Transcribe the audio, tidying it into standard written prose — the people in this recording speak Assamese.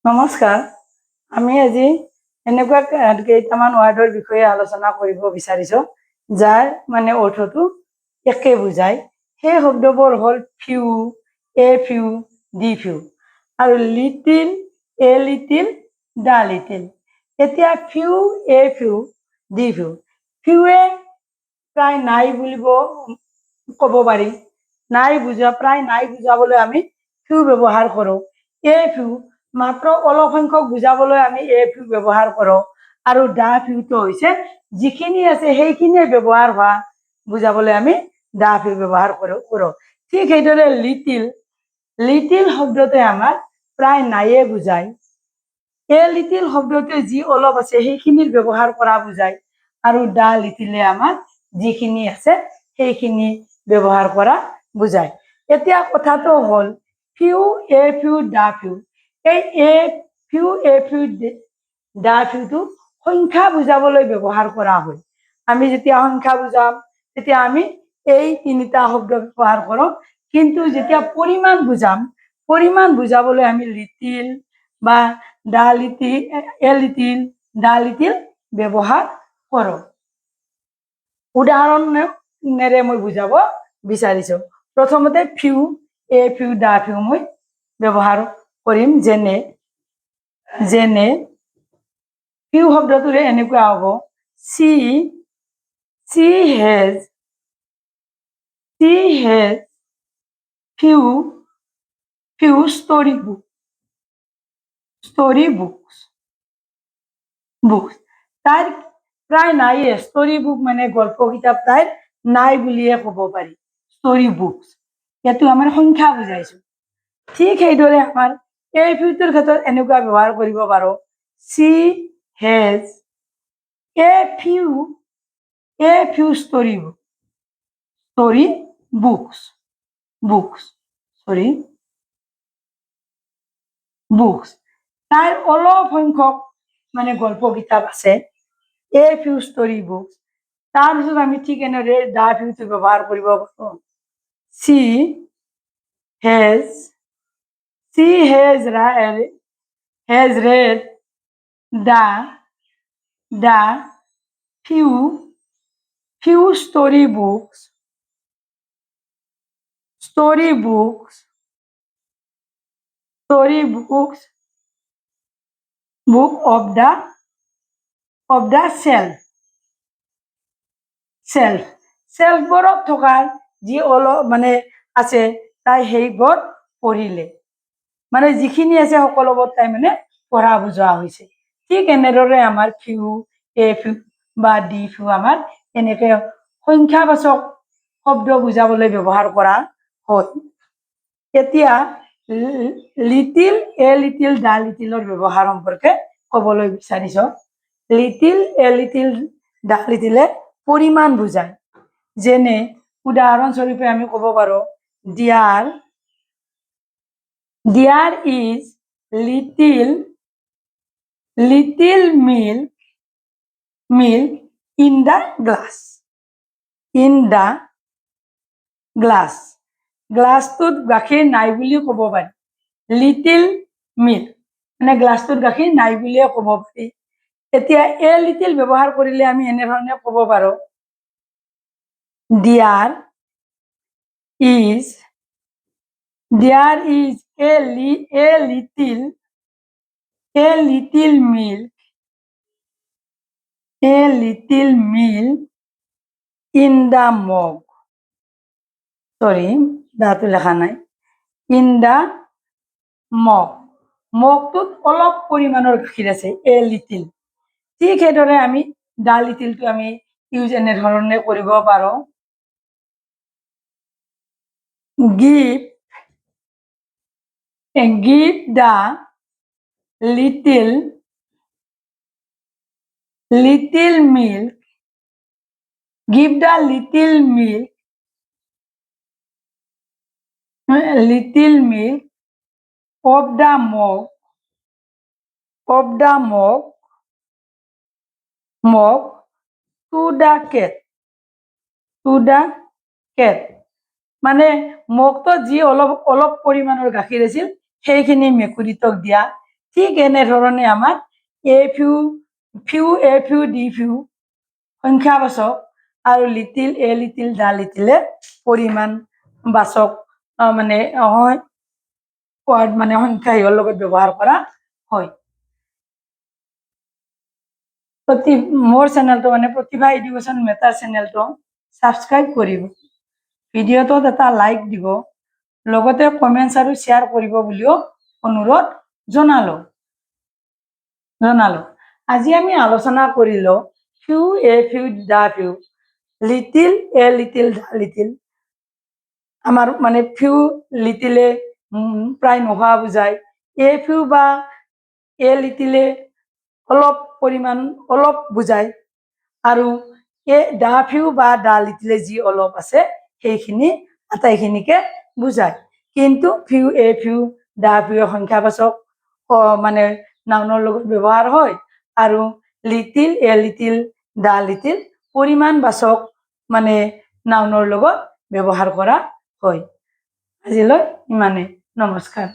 নমস্কাৰ। আমি আজি এনেকুৱা কেইটামান ৱাৰ্ডৰ বিষয়ে আলোচনা কৰিব বিচাৰিছোঁ যাৰ মানে অৰ্থটো একে বুজায়। সেই শব্দবোৰ হ'ল few, a few, the few আৰু little, a little, the little. এতিয়া few, a few, the few. ফিউৱে প্ৰায় নাই বুলিব ক'ব পাৰি। প্ৰায় নাই বুজাবলৈ আমি ফিউ ব্যৱহাৰ কৰোঁ। এ ফিউ মাত্ৰ অলপ সংখ্যক বুজাবলৈ আমি এ ফিউ ব্যৱহাৰ কৰোঁ আৰু দা ফিউটো হৈছে যিখিনি আছে সেইখিনিয়ে ব্যৱহাৰ হোৱা বুজাবলৈ আমি দা ফিউ ব্যৱহাৰ কৰোঁ। ঠিক সেইদৰে লিটিল, লিটিল শব্দটোৱে আমাৰ প্ৰায় নায়ে বুজায়। এ লিটিল শব্দটোৱে যি অলপ আছে সেইখিনিৰ ব্যৱহাৰ কৰা বুজায় আৰু দা লিটিলে আমাৰ যিখিনি আছে সেইখিনি ব্যৱহাৰ কৰা বুজায়। এতিয়া কথাটো হ'ল few, a few, the few. এই এ ফিউ, এ ফিউ, দা ফিউটো সংখ্যা বুজাবলৈ ব্যৱহাৰ কৰা হয়। আমি যেতিয়া সংখ্যা বুজাম তেতিয়া আমি এই তিনিটা শব্দ ব্যৱহাৰ কৰোঁ, কিন্তু যেতিয়া পৰিমাণ বুজাম, পৰিমাণ বুজাবলৈ আমি লিটিল বা the little, a little, the little ব্যৱহাৰ কৰোঁ। উদাহৰণেৰে মই বুজাব বিচাৰিছোঁ। প্ৰথমতে few, a few, the few মই ব্যৱহাৰ কৰিম। যেনে ফিউ শব্দটোৰে এনেকুৱা হ'ব সি হেজ few books. তাৰ প্ৰায় নাইয়ে, ষ্টৰী বুক মানে গল্প কিতাপ তাইৰ নাই বুলিয়ে ক'ব পাৰি। ষ্টৰী বুকছ ইয়াতো আমাৰ সংখ্যা বুজাইছো। ঠিক সেইদৰে আমাৰ এই ফিউটোৰ ক্ষেত্ৰত এনেকুৱা ব্যৱহাৰ কৰিব পাৰোঁ। She has a few story books তাইৰ অলপ সংখ্যক মানে গল্প কিতাপ আছে, এ ফিউ ষ্টৰী বুকছ। তাৰপিছত আমি ঠিক এনেদৰে দা ফিউটো ব্যৱহাৰ কৰিব পাৰোঁ। She has read the few storybooks book of the চেল্ফবোৰত থকা যি অলপ মানে আছে তাই সেইবোৰ পঢ়িলে, মানে যিখিনি আছে সকলোবোৰ তাই মানে পঢ়া বুজোৱা হৈছে। ঠিক এনেদৰে আমাৰ ফিউ, এ ফিউ বা ডি ফিউ আমাৰ এনেকে সংখ্যাবাচক শব্দ বুজাবলৈ ব্যৱহাৰ কৰা হয়। এতিয়া লিটিল, এ লিটিল, দা লিটিলৰ ব্যৱহাৰ সম্পৰ্কে ক'বলৈ বিচাৰিছোঁ। লিটিল, এ লিটিল, দা লিটিলে পৰিমাণ বুজায়। যেনে উদাহৰণস্বৰূপে আমি ক'ব পাৰোঁ There is little milk in the glass. গ্লাছটোত গাখীৰ নাই বুলিও ক'ব পাৰি। লিটিল মিল্ক মানে গ্লাছটোত গাখীৰ নাই বুলিয়ে ক'ব পাৰি। এতিয়া এ লিটিল ব্যৱহাৰ কৰিলে আমি এনেধৰণে ক'ব পাৰোঁ There is a little milk in the mug. দাঁতো লেখা নাই। ইন দা মগটোত অলপ পৰিমাণৰ গাখীৰ আছে, এ লিটিল। ঠিক সেইদৰে আমি দা লিটিলটো আমি ইউজ এনেধৰণে কৰিব পাৰোঁ। Give the little milk of the mug to the cat. মানে মগটোত যি অলপ পৰিমাণৰ গাখীৰ আছিল সেইখিনি মেকুৰীটোক দিয়া। ঠিক এনেধৰণে আমাৰ a few few a few the few সংখ্যাবাচক আৰু লিটিল এ লিটিল দা লিটিলে পৰিমাণ বাচক মানে ৱাৰ্ড মানে সংখ্যা ইহৰ লগত ব্যৱহাৰ কৰা হয়। মোৰ চেনেলটো মানে প্ৰতিভা এডুকেশ্যন মেটাৰ চেনেলটো ছাবস্ক্ৰাইব কৰিব, ভিডিঅ'টোত এটা লাইক দিব, লগতে কমেণ্টছ আৰু শ্বেয়াৰ কৰিব বুলিও অনুৰোধ জনালোঁ। আজি আমি আলোচনা কৰিলোঁ few a few the few, little a little the little. আমাৰ মানে ফিউ লিটিলে প্ৰায় নোহোৱা বুজায়, এ ফিউ বা এ লিটিলে অলপ পৰিমাণ অলপ বুজায়, আৰু দা ফিউ বা দা লিটিলে যি অলপ আছে সেইখিনি আটাইখিনিকে বুজায়। কিন্তু few a few the few সংখ্যাবাচক মানে নাউনৰ লগত ব্যৱহাৰ হয়, আৰু little a little the little পৰিমাণবাচক মানে নাউনৰ লগত ব্যৱহাৰ কৰা হয়। আজিলৈ ইমানে, নমস্কাৰ।